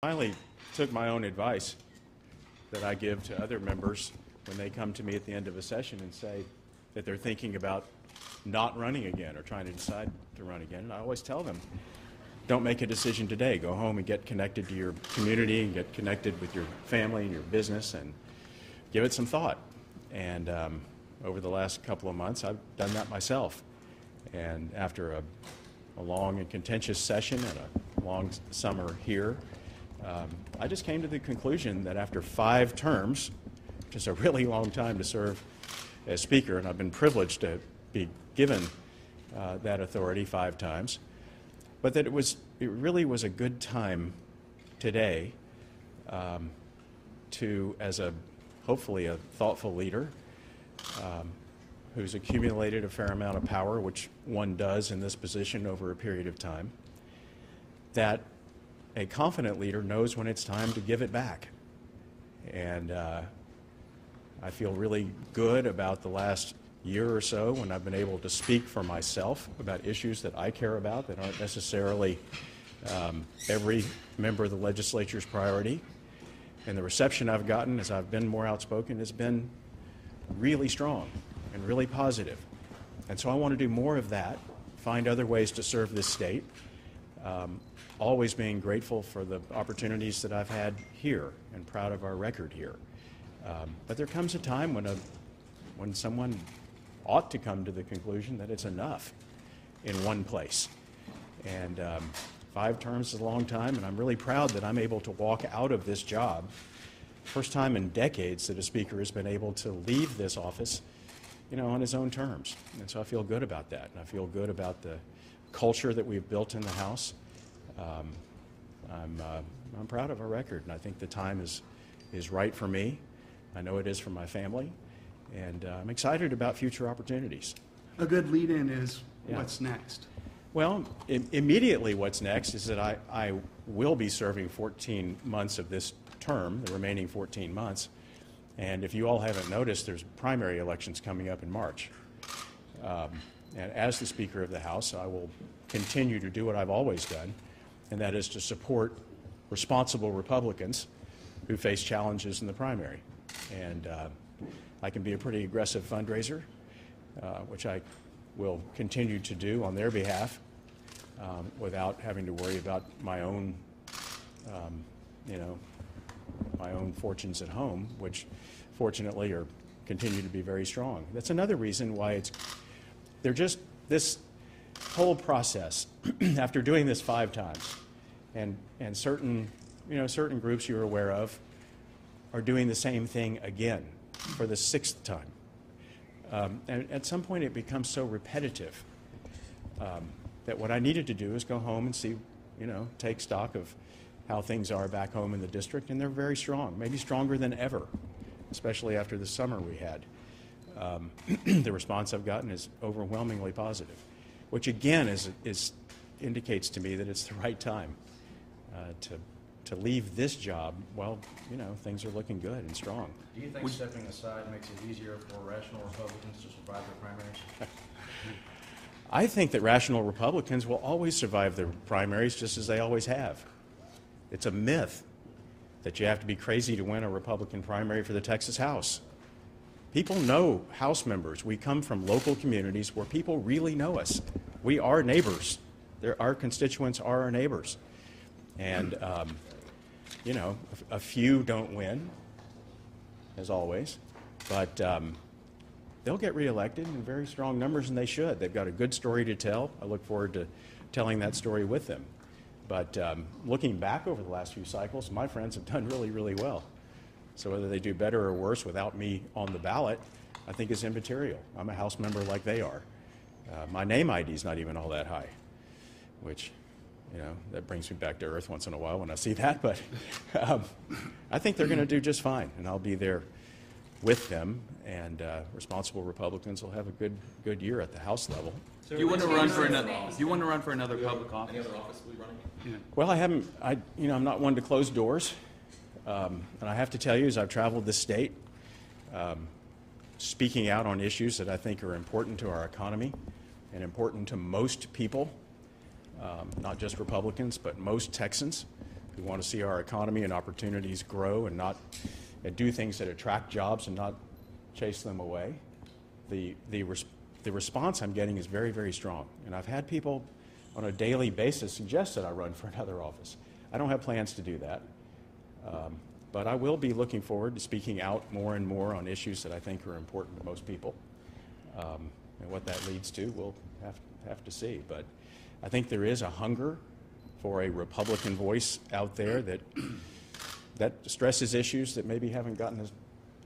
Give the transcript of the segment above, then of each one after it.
Finally took my own advice that I give to other members when they come to me at the end of a session and say that they're thinking about not running again or trying to decide to run again. And I always tell them, don't make a decision today. Go home and get connected to your community and get connected with your family and your business and give it some thought. And over the last couple of months, I've done that myself. And after a long and contentious session and a long summer here, I just came to the conclusion that after 5 terms, which is a really long time to serve as Speaker, and I've been privileged to be given that authority 5 times, but that it really was a good time today to, as hopefully a thoughtful leader who's accumulated a fair amount of power, which one does in this position over a period of time, that a confident leader knows when it's time to give it back. And I feel really good about the last year or so when I've been able to speak for myself about issues that I care about that aren't necessarily every member of the legislature's priority. And the reception I've gotten as I've been more outspoken has been really strong and really positive. And so I want to do more of that, find other ways to serve this state, always being grateful for the opportunities that I've had here and proud of our record here. But there comes a time when someone ought to come to the conclusion that it's enough in one place. And 5 terms is a long time, and I'm really proud that I'm able to walk out of this job. First time in decades that a Speaker has been able to leave this office, on his own terms. And so I feel good about that, and I feel good about the culture that we've built in the House. I'm proud of our record, and I think the time is right for me. I know it is for my family, and I'm excited about future opportunities. A good lead-in is what's next? Well, immediately what's next is that I will be serving 14 months of this term, the remaining 14 months, and if you all haven't noticed, there's primary elections coming up in March. And as the Speaker of the House, I will continue to do what I've always done, and that is to support responsible Republicans who face challenges in the primary. And I can be a pretty aggressive fundraiser, which I will continue to do on their behalf without having to worry about my own, my own fortunes at home, which fortunately continue to be very strong. That's another reason why this whole process, after doing this 5 times, and certain certain groups you're aware of are doing the same thing again for the 6th time. And at some point it becomes so repetitive that what I needed to do is go home and see, take stock of how things are back home in the district, and they're very strong, maybe stronger than ever, especially after the summer we had. The response I've gotten is overwhelmingly positive, which again indicates to me that it's the right time to leave this job while things are looking good and strong. Do you think stepping aside makes it easier for rational Republicans to survive their primaries? I think that rational Republicans will always survive their primaries just as they always have. It's a myth that you have to be crazy to win a Republican primary for the Texas House. People know House members. We come from local communities where people really know us. We are neighbors. Our constituents are our neighbors. And, a few don't win, as always, but they'll get reelected in very strong numbers, and they should. They've got a good story to tell. I look forward to telling that story with them. But looking back over the last few cycles, my friends have done really, really well. So whether they do better or worse without me on the ballot, I think is immaterial. I'm a House member like they are. My name ID is not even all that high, which, that brings me back to earth once in a while when I see that. But I think they're going to do just fine, and I'll be there with them, and responsible Republicans will have a good year at the House level. Do you want to run for another? Do you want to run for another public office? Any other office will be running? Well, I haven't. I'm not one to close doors, and I have to tell you, as I've traveled this state, speaking out on issues that I think are important to our economy and important to most people, not just Republicans, but most Texans, We want to see our economy and opportunities grow and do things that attract jobs and not chase them away. The response I'm getting is very, very strong. And I've had people on a daily basis suggest that I run for another office. I don't have plans to do that. But I will be looking forward to speaking out more and more on issues that I think are important to most people. And what that leads to, we'll have to see. But I think there is a hunger for a Republican voice out there that stresses issues that maybe haven't gotten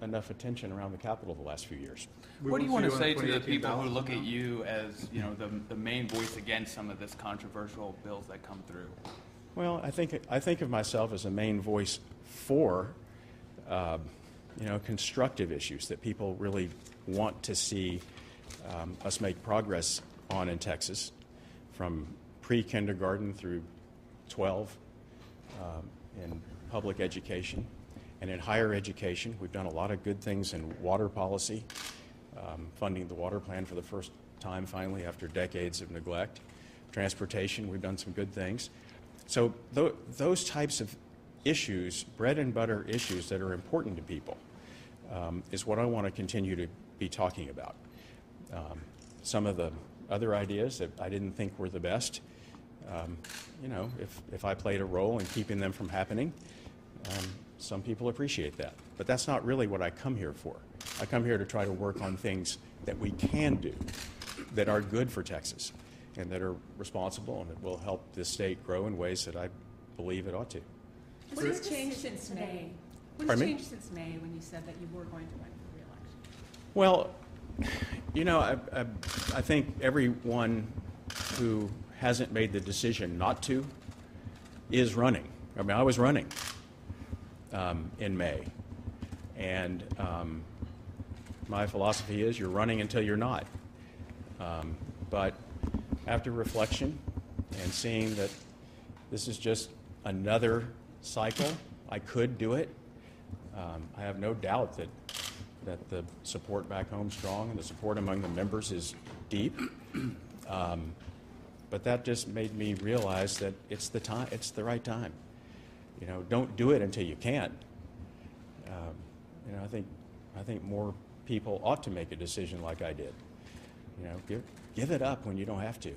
enough attention around the Capitol the last few years. What do you want to say to the people who look at you as, you know, the main voice against some of this controversial bills that come through? Well, I think of myself as a main voice for, constructive issues that people really want to see us make progress on in Texas, from pre-kindergarten through 12 in public education. And in higher education, we've done a lot of good things in water policy, funding the water plan for the first time finally after decades of neglect. Transportation, we've done some good things. So those types of issues, bread and butter issues that are important to people, is what I want to continue to be talking about. Some of the other ideas that I didn't think were the best, if I played a role in keeping them from happening, some people appreciate that. But that's not really what I come here for. I come here to try to work on things that we can do that are good for Texas and that are responsible and that will help this state grow in ways that I believe it ought to. What has changed since May? What has changed since May when you said that you were going to run for re-election? Well, I think everyone who hasn't made the decision not to is running. I mean, I was running in May. And my philosophy is you're running until you're not. But after reflection and seeing that this is just another cycle, I could do it. I have no doubt that the support back home is strong and the support among the members is deep. But that just made me realize that it's the right time. Don't do it until you can't. I think more people ought to make a decision like I did. Give it up when you don't have to.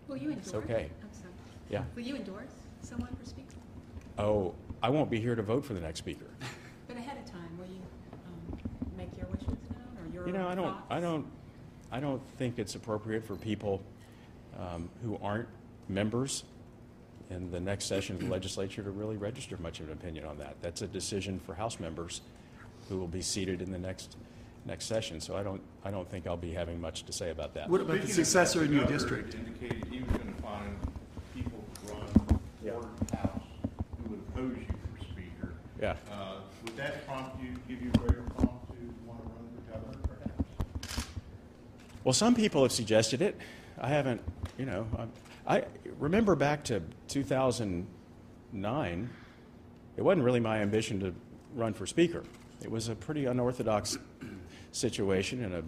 Will you endorse? It's okay. I'm sorry. Yeah. Will you endorse someone for speaker? Oh, I won't be here to vote for the next speaker. But ahead of time, will you make your wishes known or your thoughts? I don't think it's appropriate for people who aren't members in the next session of the legislature to really register much of an opinion on that. That's a decision for House members who will be seated in the next session. So I don't think I'll be having much to say about that. What about the successor in your district? Indicated he was going to find people to run for the House who would oppose you for Speaker. Yeah. Would that give you a greater prompt to want to run for governor, perhaps? Well, some people have suggested it. I haven't, I remember back to 2009, it wasn't really my ambition to run for Speaker. It was a pretty unorthodox situation in an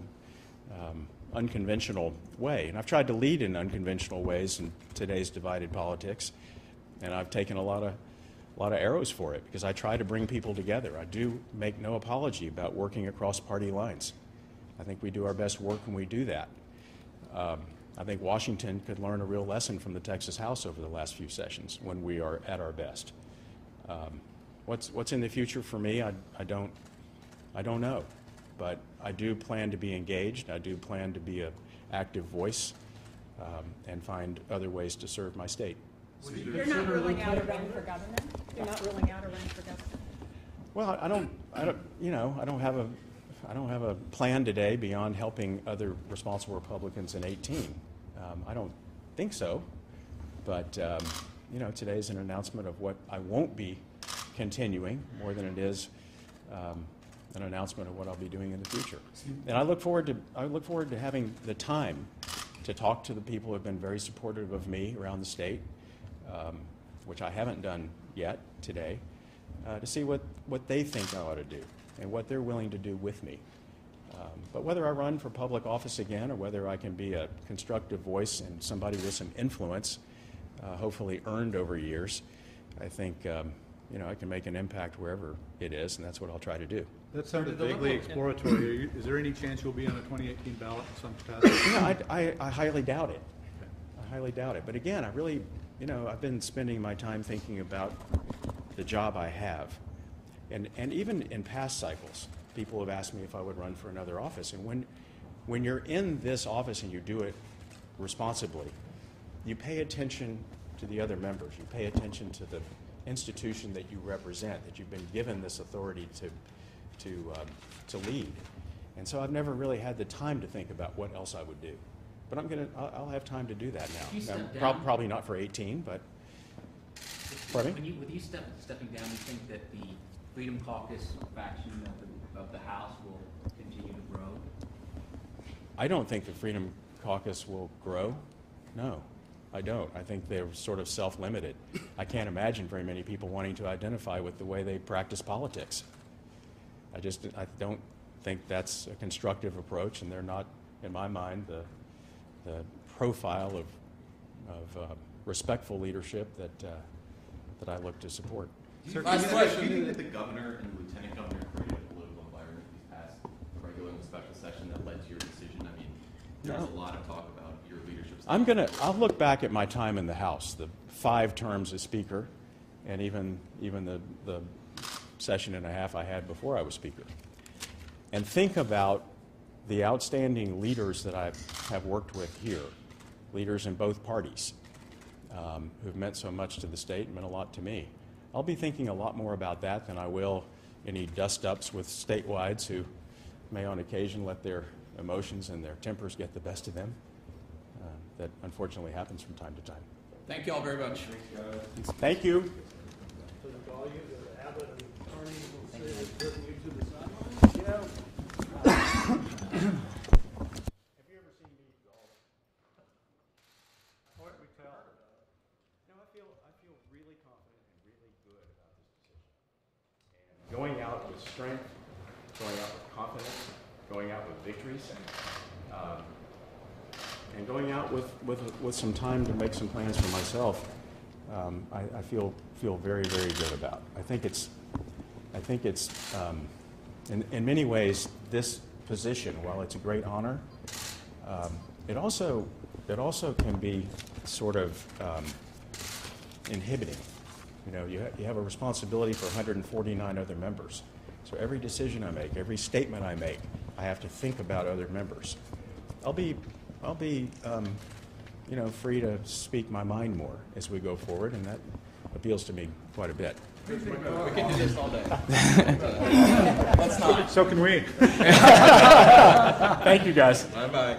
unconventional way. And I've tried to lead in unconventional ways in today's divided politics, and I've taken a lot of arrows for it because I try to bring people together. I do make no apology about working across party lines. I think we do our best work when we do that. I think Washington could learn a real lesson from the Texas House over the last few sessions when we are at our best. What's in the future for me? I don't know, but I do plan to be engaged. I do plan to be an active voice and find other ways to serve my state. You're not ruling out a run for governor? You're not ruling out a run for governor? Well, I don't have a plan today beyond helping other responsible Republicans in 18. I don't think so, but today's an announcement of what I won't be continuing more than it is an announcement of what I'll be doing in the future. And I look forward to having the time to talk to the people who have been very supportive of me around the state, which I haven't done yet today, to see what they think I ought to do and what they're willing to do with me. But whether I run for public office again or whether I can be a constructive voice and somebody with some influence, hopefully earned over years, I think you know, I can make an impact wherever it is, and that's what I'll try to do. That sounded vaguely exploratory. Is there any chance you'll be on the 2018 ballot in some capacity? You know, I highly doubt it. I highly doubt it. But again, I really, you know, I've been spending my time thinking about the job I have. And even in past cycles, people have asked me if I would run for another office. And when you're in this office and you do it responsibly, you pay attention to the other members. You pay attention to the institution that you represent, that you've been given this authority to lead. And so I've never really had the time to think about what else I would do. But I'll have time to do that now. Probably not for 18, but pardon me? With you stepping down, you think that the Freedom Caucus faction of the House will continue to grow? I don't think the Freedom Caucus will grow. No, I don't. I think they're sort of self-limited. I can't imagine very many people wanting to identify with the way they practice politics. I don't think that's a constructive approach, and they're not, in my mind, the profile of respectful leadership that I look to support. Do you think that the governor and the lieutenant governor created a political environment these past regular and special session that led to your decision? I mean, there's a lot of talk about your leadership. I'll look back at my time in the House, the 5 terms as Speaker, and even the session and a half I had before I was Speaker, and think about the outstanding leaders that I have worked with here, leaders in both parties, who've meant so much to the state and meant a lot to me. I'll be thinking a lot more about that than I will any dust-ups with statewiders who may on occasion let their emotions and their tempers get the best of them. That unfortunately happens from time to time. Thank you all very much. Thank you. Going out with strength, going out with confidence, going out with victories, and going out with some time to make some plans for myself. I feel very, very good about. I think it's in many ways this position, while it's a great honor, it also can be sort of inhibiting. You know, you have a responsibility for 149 other members. So every decision I make, every statement I make, I have to think about other members. I'll be you know, free to speak my mind more as we go forward, and that appeals to me quite a bit. We can do this all day. So can we. Thank you, guys. Bye-bye.